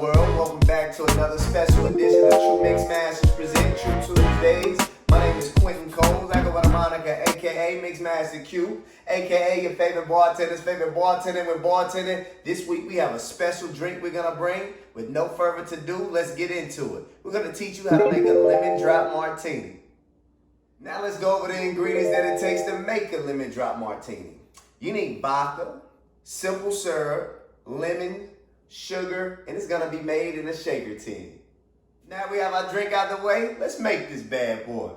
world? Welcome back to another special edition of True Mix Masters present True Tuesdays. My name is Quentin Combs. I go by the moniker aka Mix Master Q, aka your favorite bartender's favorite bartender when bartending. This week we have a special drink we're gonna bring. With no further ado, let's get into it. We're gonna teach you how to make a lemon drop martini. Now let's go over the ingredients that it takes to make a lemon drop martini. You need vodka, simple syrup, lemon, sugar, and it's gonna be made in a shaker tin. Now we have our drink out the way, let's make this bad boy.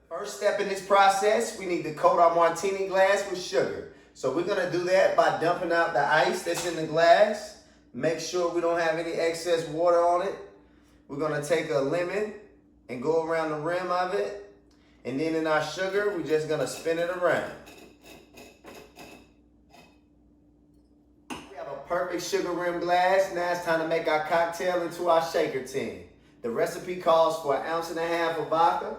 First step in this process, we need to coat our martini glass with sugar. So we're gonna do that by dumping out the ice that's in the glass. Make sure we don't have any excess water on it. We're gonna take a lemon and go around the rim of it. And then in our sugar, we're just gonna spin it around. We have a perfect sugar rim glass. Now it's time to make our cocktail into our shaker tin. The recipe calls for 1.5 ounces of vodka,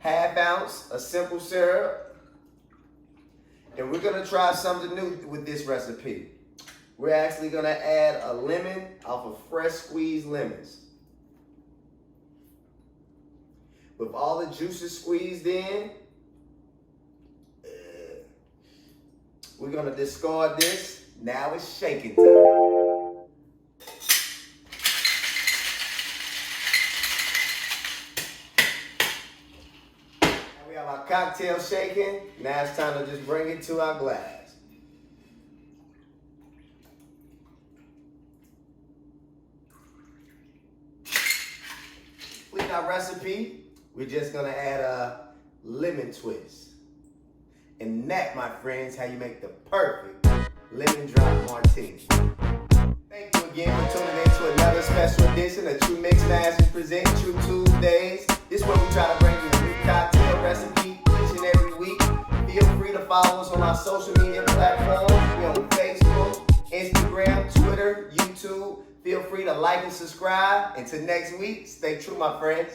1/2 ounce of simple syrup, and we're gonna try something new with this recipe. We're actually gonna add a lemon off of fresh squeezed lemons. With all the juices squeezed in, we're gonna discard this. Now it's shaking time. Now we have our cocktail shaking. Now it's time to just bring it to our glass. Complete our recipe. We're just gonna add a lemon twist. And that, my friends, how you make the perfect lemon drop martini. Thank you again for tuning in to another special edition of True Mix Masters present True Tuesdays. This is where we try to bring you a new cocktail recipe each and every week. Feel free to follow us on our social media platforms. We're on Facebook, Instagram, Twitter, YouTube. Feel free to like and subscribe. Until next week, stay true, my friends.